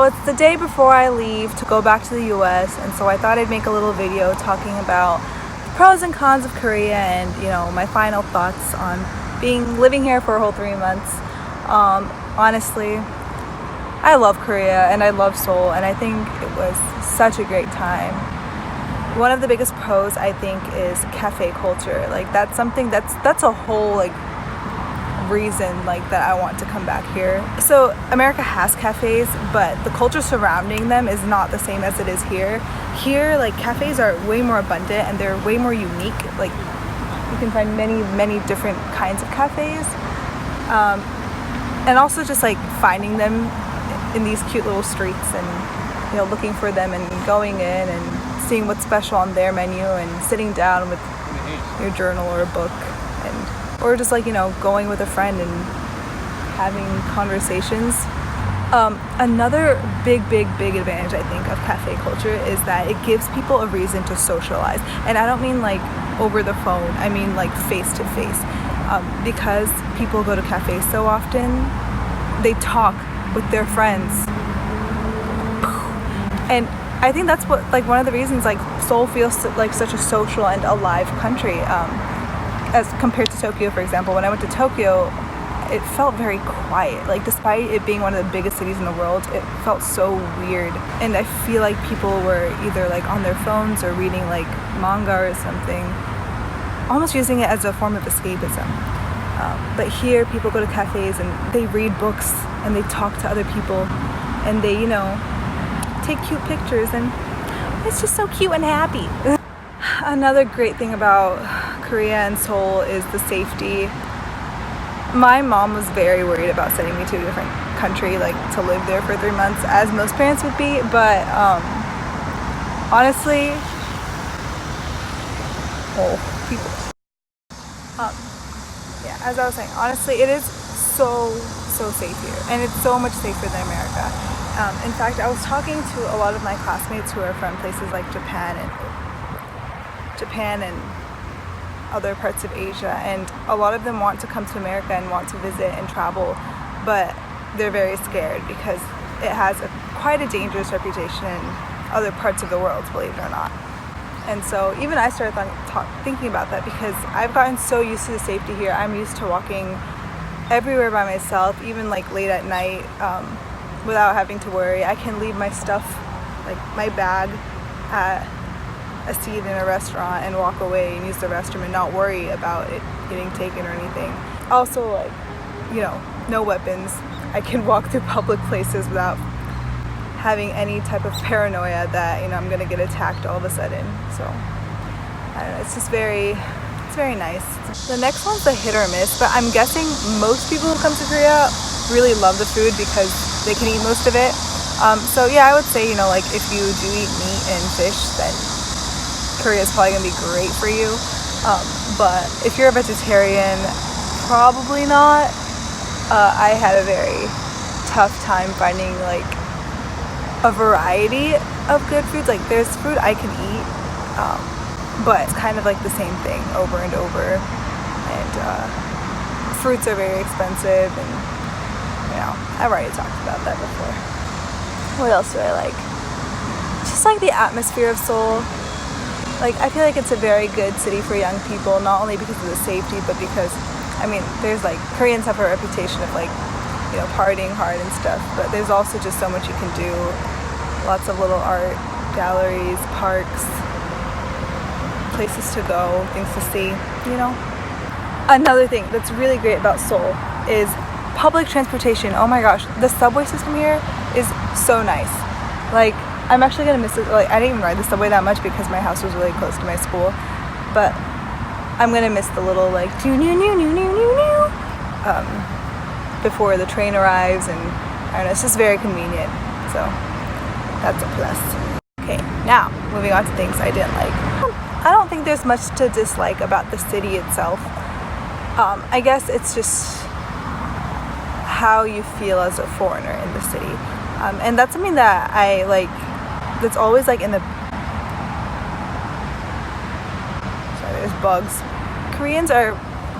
it's the day before I leave to go back to the US, and so I thought I'd make a little video talking about the pros and cons of Korea and, you know, my final thoughts on living here for a whole 3 months. Honestly, I love Korea and I love Seoul, and I think it was such a great time. One of the biggest pros, I think, is cafe culture. Like, that's something that's a whole like reason like that I want to come back here. So America has cafes, but the culture surrounding them is not the same as it is here. Here, like, cafes are way more abundant and they're way more unique. Like, you can find many different kinds of cafes, and also just like finding them in these cute little streets and, you know, looking for them and going in and seeing what's special on their menu and sitting down with your journal or a book, or just like, you know, going with a friend and having conversations. Another big advantage, I think, of cafe culture is that it gives people a reason to socialize. And I don't mean like over the phone, I mean like face to face. Because people go to cafes so often, they talk with their friends. And I think that's what, like, one of the reasons like Seoul feels like such a social and alive country, as compared to Tokyo, for example. When I went to Tokyo, it felt very quiet. Like, despite it being one of the biggest cities in the world, it felt so weird. And I feel like people were either like on their phones or reading like manga or something, almost using it as a form of escapism. But here, people go to cafes and they read books and they talk to other people and they, you know, take cute pictures, and it's just so cute and happy. Another great thing about Korea and Seoul is the safety. My mom was very worried about sending me to a different country, like to live there for 3 months, as most parents would be, but honestly, yeah, as I was saying, honestly, it is so safe here, and it's so much safer than America. In fact, I was talking to a lot of my classmates who are from places like Japan and other parts of Asia, and a lot of them want to come to America and want to visit and travel, but they're very scared because it has quite a dangerous reputation in other parts of the world, believe it or not. And so even I started thinking about that, because I've gotten so used to the safety here. I'm used to walking everywhere by myself, even like late at night, without having to worry. I can leave my stuff, like my bag, at a seat in a restaurant and walk away and use the restroom and not worry about it getting taken or anything. Also, like, you know, no weapons. I can walk through public places without having any type of paranoia that, you know, I'm gonna get attacked all of a sudden. So I don't know, it's very nice. The next one's a hit or miss, but I'm guessing most people who come to Korea really love the food because they can eat most of it. So yeah, I would say, you know, like, if you do eat meat and fish, then Korea is probably gonna be great for you. But if you're a vegetarian, probably not. I had a very tough time finding like a variety of good foods. Like, there's food I can eat, but it's kind of like the same thing over and over. And fruits are very expensive, and, you know, I've already talked about that before. What else do I like? Just like the atmosphere of Seoul. Like, I feel like it's a very good city for young people, not only because of the safety, but because, I mean, there's like, Koreans have a reputation of like, you know, partying hard and stuff, but there's also just so much you can do. Lots of little art galleries, parks, places to go, things to see, you know. Another thing that's really great about Seoul is public transportation. Oh my gosh, the subway system here is so nice. Like, I'm actually gonna miss it. Like, I didn't even ride the subway that much because my house was really close to my school, but I'm gonna miss the little like before the train arrives, and I don't know, it's just very convenient. So that's a plus. Okay, now moving on to things I didn't like. I don't think there's much to dislike about the city itself. I guess it's just how you feel as a foreigner in the city, and that's something that I like. That's always like in the. Sorry, there's bugs. Koreans are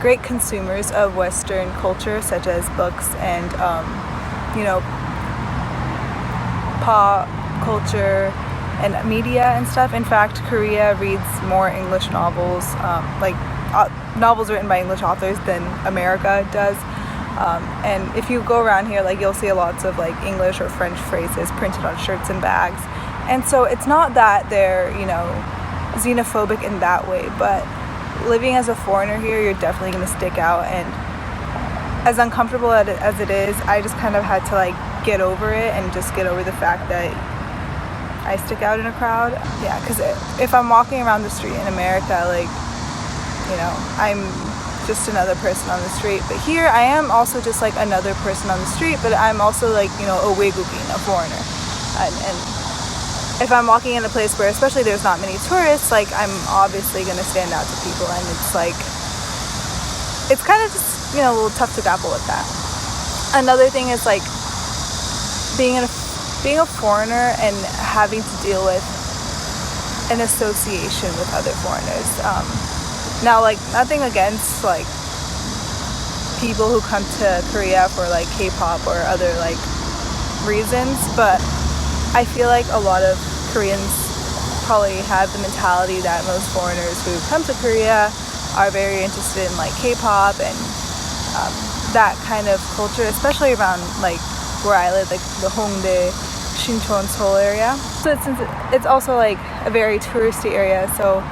great consumers of Western culture, such as books and, you know, pop culture and media and stuff. In fact, Korea reads more English novels, novels written by English authors than America does. And if you go around here, like, you'll see lots of like English or French phrases printed on shirts and bags. And so it's not that they're, you know, xenophobic in that way, but living as a foreigner here, you're definitely going to stick out. And as uncomfortable as it is, I just kind of had to like get over it and just get over the fact that I stick out in a crowd. Yeah, because if I'm walking around the street in America, like, you know, I'm just another person on the street. But here I am also just like another person on the street, but I'm also like, you know, a 외국인, a foreigner. And if I'm walking in a place where especially there's not many tourists, like, I'm obviously going to stand out to people, and it's like, it's kind of just, you know, a little tough to grapple with that. Another thing is like being a foreigner and having to deal with an association with other foreigners. Now, like, nothing against like people who come to Korea for like K-pop or other like reasons, but I feel like a lot of Koreans probably have the mentality that most foreigners who come to Korea are very interested in like K-pop and that kind of culture, especially around like where I live, like the Hongdae, Sinchon, Seoul area. So it's also like a very touristy area, so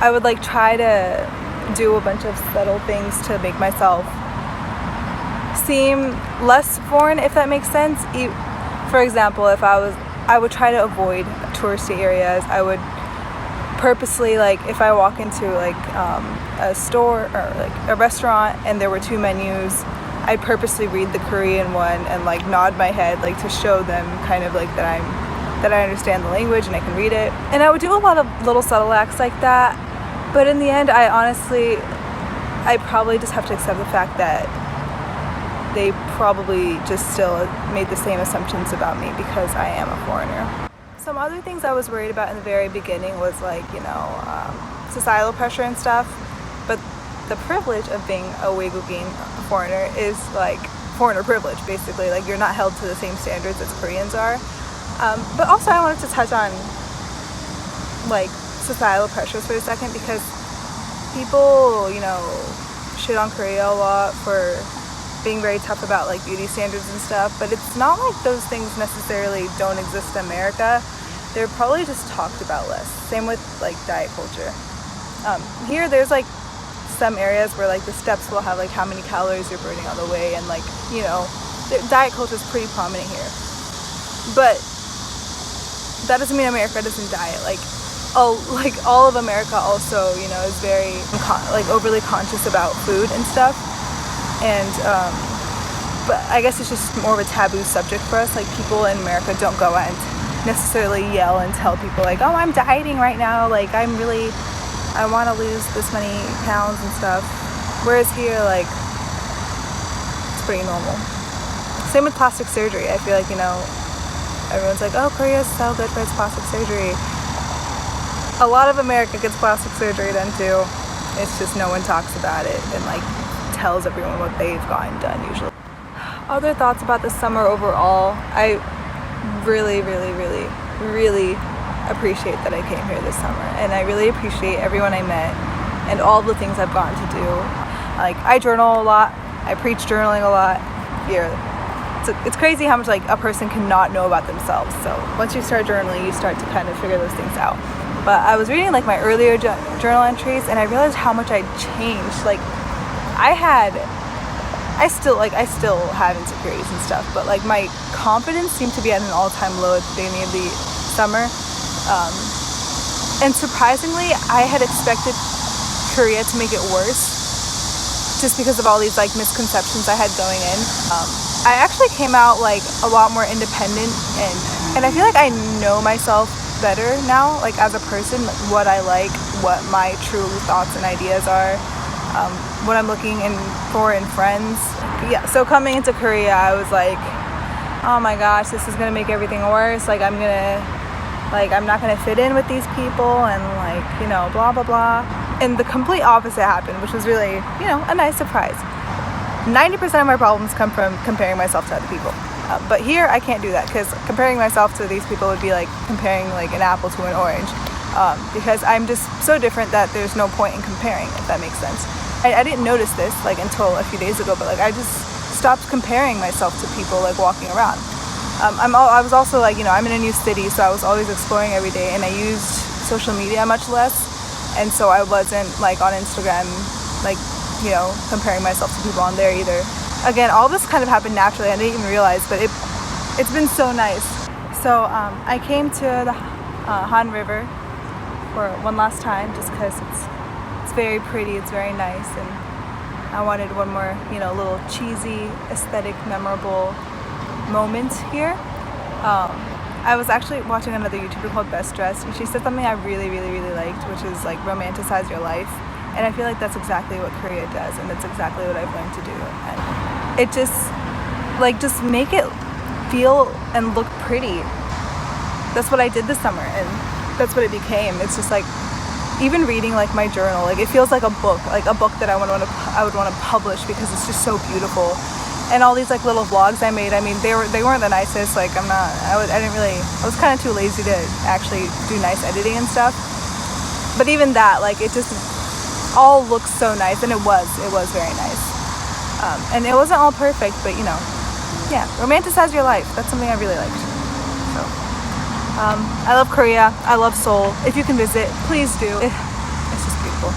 I would like try to do a bunch of subtle things to make myself seem less foreign, if that makes sense. For example, if I would try to avoid touristy areas. I would purposely, like, if I walk into like a store or like a restaurant and there were two menus, I'd purposely read the Korean one and like nod my head, like, to show them kind of like that I understand the language and I can read it. And I would do a lot of little subtle acts like that, but in the end I probably just have to accept the fact that they probably just still made the same assumptions about me because I am a foreigner. Some other things I was worried about in the very beginning was like, you know, societal pressure and stuff, but the privilege of being a 외국인, a foreigner, is like foreigner privilege, basically. Like, you're not held to the same standards as Koreans are. But also I wanted to touch on like societal pressures for a second, because people, you know, shit on Korea a lot for being very tough about like beauty standards and stuff, but it's not like those things necessarily don't exist in America. They're probably just talked about less. Same with like diet culture. Here there's like some areas where like the steps will have like how many calories you're burning on the way, and like, you know, diet culture is pretty prominent here. But that doesn't mean America doesn't diet. Like all of America also, you know, is very like overly conscious about food and stuff. And but I guess it's just more of a taboo subject for us. Like, people in America don't go out and necessarily yell and tell people like, oh, I'm dieting right now, like I want to lose this many pounds and stuff. Whereas here, like, it's pretty normal. Same with plastic surgery. I feel like, you know, everyone's like, oh, Korea's so good for its plastic surgery. A lot of America gets plastic surgery done too. It's just no one talks about it and like tells everyone what they've gotten done usually. Other thoughts about the summer overall, I really, really, really, really appreciate that I came here this summer, and I really appreciate everyone I met and all the things I've gotten to do. Like, I journal a lot, I preach journaling a lot here. It's crazy how much like a person cannot know about themselves. So once you start journaling, you start to kind of figure those things out. But I was reading like my earlier journal entries, and I realized how much I'd changed. Like, I still have insecurities and stuff, but like my confidence seemed to be at an all-time low at the beginning of the summer. And surprisingly, I had expected Korea to make it worse, just because of all these like misconceptions I had going in. I actually came out like a lot more independent, and I feel like I know myself better now, like as a person, like what I like, what my true thoughts and ideas are, what I'm looking for in friends. Yeah, so coming into Korea, I was like, oh my gosh, this is gonna make everything worse. Like, I'm not gonna fit in with these people, and like, you know, blah blah blah. And the complete opposite happened, which was really, you know, a nice surprise. 90% of my problems come from comparing myself to other people. But here I can't do that, because comparing myself to these people would be like comparing like an apple to an orange, because I'm just so different that there's no point in comparing, if that makes sense. I didn't notice this like until a few days ago, but like I just stopped comparing myself to people like walking around. I was also like, I'm in a new city, so I was always exploring every day, and I used social media much less, and so I wasn't like on Instagram like comparing myself to people on there either. Again, all this kind of happened naturally. I didn't even realize, but it's been so nice. So I came to the Han River for one last time, just because it's very pretty, it's very nice, and I wanted one more little cheesy, aesthetic, memorable moment here. I was actually watching another YouTuber called Best Dressed, and she said something I really, really, really liked, which is like romanticize your life. And I feel like that's exactly what Korea does, and that's exactly what I've learned to do. And it just make it feel and look pretty. That's what I did this summer, and that's what it became. It's just like, even reading like my journal, like it feels like a book that I would want to publish, because it's just so beautiful. And all these like little vlogs I made, I mean, they weren't the nicest. Like I was kind of too lazy to actually do nice editing and stuff. But even that, like, it just all looks so nice, and it was very nice. And it wasn't all perfect, but yeah, romanticize your life. That's something I really liked. So I love Korea. I love Seoul. If you can visit, please do. It's just beautiful.